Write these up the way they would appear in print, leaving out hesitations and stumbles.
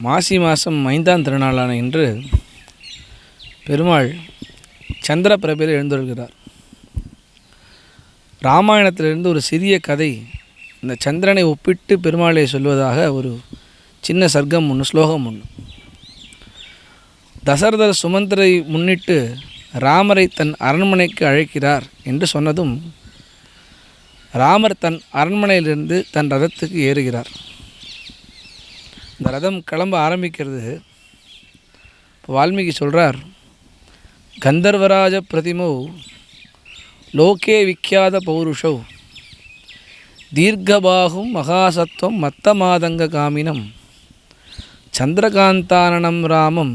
மாசி மாதம் 5ஆம் திருநாளான இன்று பெருமாள் சந்திர பிரபையில் எழுந்தருள்கிறார். ராமாயணத்திலிருந்து ஒரு சிறிய கதை இந்த சந்திரனை ஒப்பிட்டு பெருமாளை சொல்வதாக ஒரு சின்ன சர்க்கம் ஒன்று, ஸ்லோகம் ஒன்று. தசரதர் சுமந்திரை முன்னிட்டு ராமரை தன் அரண்மனைக்கு அழைக்கிறார் என்று சொன்னதும் ராமர் தன் அரண்மனையிலிருந்து தன் ரதத்துக்கு ஏறுகிறார். இந்த ரதம் கிளம்ப ஆரம்பிக்கிறது. இப்போ வால்மீகி சொல்கிறார், கந்தர்வராஜ பிரதிமோ லோகே விக்கியாத பௌருஷௌ தீர்க்கபாகும் மகாசத்வம் மத்தமாதங்க காமினம் சந்திரகாந்தானனம் ராமம்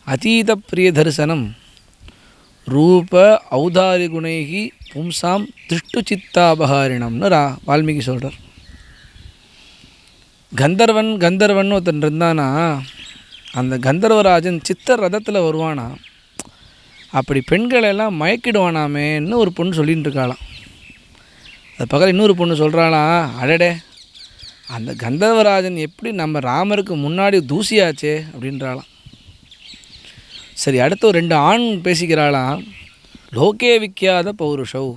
அதீத பிரிய தரிசனம் ரூப ஔதாரி குணைகி பும்சாம் திருஷ்டு சித்தாபகாரிணம்னு வால்மீகி சொல்கிறார். கந்தர்வன் ஒருத்தன் இருந்தானா, அந்த கந்தர்வராஜன் சித்தர் ரதத்தில் வருவானா, அப்படி பெண்களெல்லாம் மயக்கிடுவானாமேன்னு ஒரு பொண்ணு சொல்லிகிட்டு இருக்காளாம். அது பக்கத்தில் இன்னொரு பொண்ணு சொல்கிறாளாம், அடடே அந்த கந்தர்வராஜன் எப்படி நம்ம ராமருக்கு முன்னாடி தூசியாச்சே அப்படின்றாளாம். சரி, அடுத்து ஒரு 2 ஆண் பேசிக்கிறாளாம், லோகே விக்கியாத பௌருஷௌ,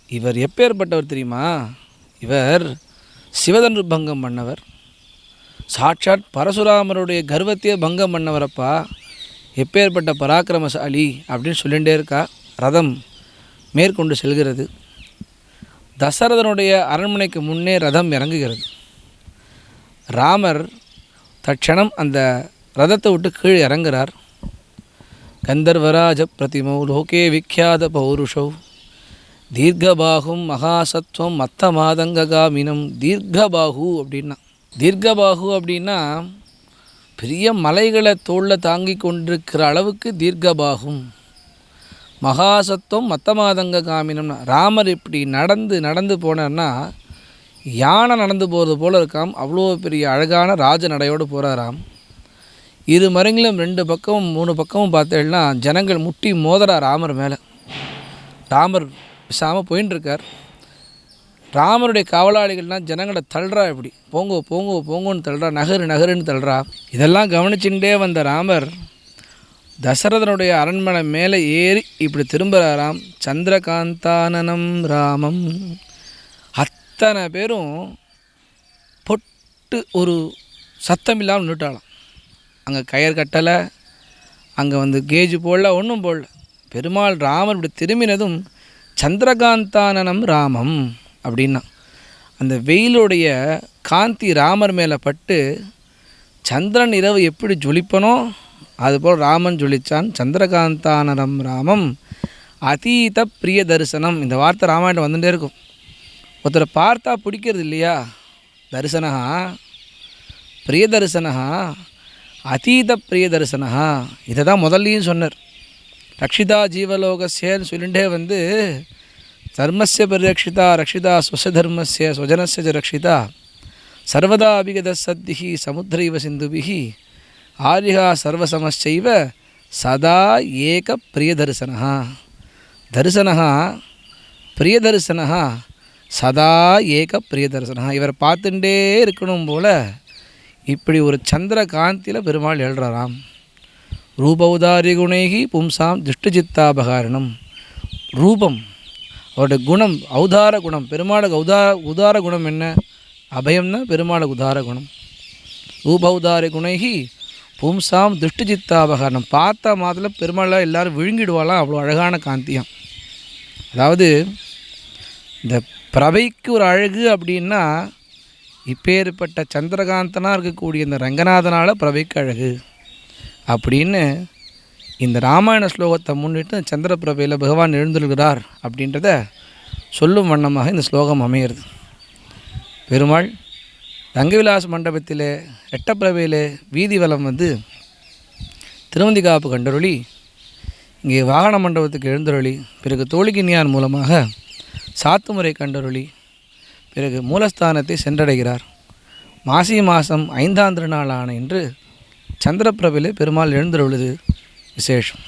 இவர் எப்பேற்பட்டவர் தெரியுமா, இவர் சிவதன்று பங்கம் பண்ணவர், சாட்சாத் பரசுராமருடைய கர்வத்தையே பங்கம் பண்ணவரப்பா, எப்பேற்பட்ட பராக்கிரமசாலி அப்படின்னு சொல்லிகிட்டே இருக்கா. ரதம் மேற்கொண்டு செல்கிறது. தசரதனுடைய அரண்மனைக்கு முன்னே ரதம் இறங்குகிறது. ராமர் தட்சணம் அந்த ரதத்தை விட்டு கீழே இறங்குறார். கந்தர்வராஜ பிரதிமோ லோகே விக்கியாத பௌருஷௌ தீர்க்கபாகும் மகாசத்வம் மத்த மாதங்காமினம். தீர்க்கபாகு அப்படின்னா பெரிய மலைகளை தோளில் தாங்கி கொண்டிருக்கிற அளவுக்கு தீர்க்கபாகும். மகாசத்துவம் மத்த மாதங்க காமினம்னா, ராமர் இப்படி நடந்து போனார்னா யானை நடந்து போகிறது போல் இருக்காம். அவ்வளோ பெரிய அழகான ராஜ நடையோடு போகிறாராம். 2 மரங்களும் 2 பக்கமும் 3 பக்கமும் பார்த்தேன்னா ஜனங்கள் முட்டி மோதுறா ராமர் மேலே. ராமர் பேசாமல் போயின்ட்டுருக்கார். ராமருடைய காவலாளிகள்லாம் ஜனங்களை தள்ளுறா, இப்படி போங்கோன்னு தள்ளுறா, நகருன்னு தள்ளுறா. இதெல்லாம் கவனிச்சுட்டே வந்த ராமர் தசரதனுடைய அரண்மனை மேலே ஏறி இப்படி திரும்புகிறாராம். சந்திரகாந்தானனம் ராமம். அத்தனை பேரும் பொட்டு ஒரு சத்தம் இல்லாமல் நின்றுட்டாலாம். அங்கே கயர் கட்டலை, அங்கே கேஜ் போடல, ஒன்றும் போடல. பெருமாள் ராமர் இப்படி திரும்பினதும் சந்திரகாந்தானனம் ராமம் அப்படின்னா, அந்த வெயிலுடைய காந்தி ராமர் மேலே பட்டு சந்திரன் இரவு எப்படி ஜொலிப்பனோ அதுபோல் ராமன் ஜொலித்தான். சந்திரகாந்தானனம் ராமம் அதீத பிரிய தரிசனம். இந்த வார்த்தை ராமாயணம் வந்துகிட்டே இருக்கும். ஒருத்தரை பார்த்தா பிடிக்கிறது இல்லையா, தரிசனா பிரிய தரிசனா அதீத பிரிய தரிசனா. இதை தான் முதல்லையும் சொன்னார். ரக்ஷிதா ஜீவலோகஸ்யன்னு சொல்லிகிட்டே தர்மஸ்ய பரிரக்ஷிதா ரக்ஷிதா ஸ்வசதர்மஸ்ய ஸ்வஜனஸ்ய ரக்ஷிதா சர்வதா அபிகத சத்திஹி சமுத்திரைவ சிந்துபிஹி ஆரிஹா சர்வசமச்சைவ சதா ஏக பிரியதரிசனா. தரிசனா பிரியதரிசனா சதா ஏக பிரியதரிசனா. இவரை பார்த்துட்டே இருக்கணும் போல் இப்படி ஒரு சந்திர காந்தியில் பெருமாள் எழுறாராம். ரூபௌதாரிய குணைகி பும்சாம் திருஷ்டுசித்தாபகாரணம். ரூபம், அவருடைய குணம் ஔதார குணம். பெருமாளுக்கு உதார குணம் என்ன? அபயம்னா பெருமாளுக்கு உதார குணம். ரூபௌதாரிய குணைகி பும்சாம் திருஷ்டுசித்தாபகாரணம். பார்த்த மாதத்தில் பெருமாள் எல்லோரும் விழுங்கிடுவாலாம், அவ்வளோ அழகான காந்தியம். அதாவது இந்த பிரபைக்கு ஒரு அழகு அப்படின்னா இப்பேற்பட்ட சந்திரகாந்தனாக இருக்கக்கூடிய இந்த ரங்கநாதனால் பிரபைக்கு அழகு அப்படின்னு இந்த ராமாயண ஸ்லோகத்தை முன்னிட்டு சந்திரபிரபையில் பகவான் எழுந்துள்ளார் அப்படின்றத சொல்லும் வண்ணமாக இந்த ஸ்லோகம் அமையிறது. பெருமாள் ரங்கவிலாச மண்டபத்தில் எட்டப்பிரபையில் வீதி வலம் திருவந்தி காப்பு கண்டருளி, இங்கே வாகன மண்டபத்துக்கு எழுந்தருளி, பிறகு தோழிகினியான் மூலமாக சாத்துமுறை கண்டருளி, பிறகு மூலஸ்தானத்தை சென்றடைகிறார். மாசி மாதம் 5ஆம் திருநாளான இன்று சந்திரபிரபையில் பெருமாள் எழுந்தருளுது விசேஷம்.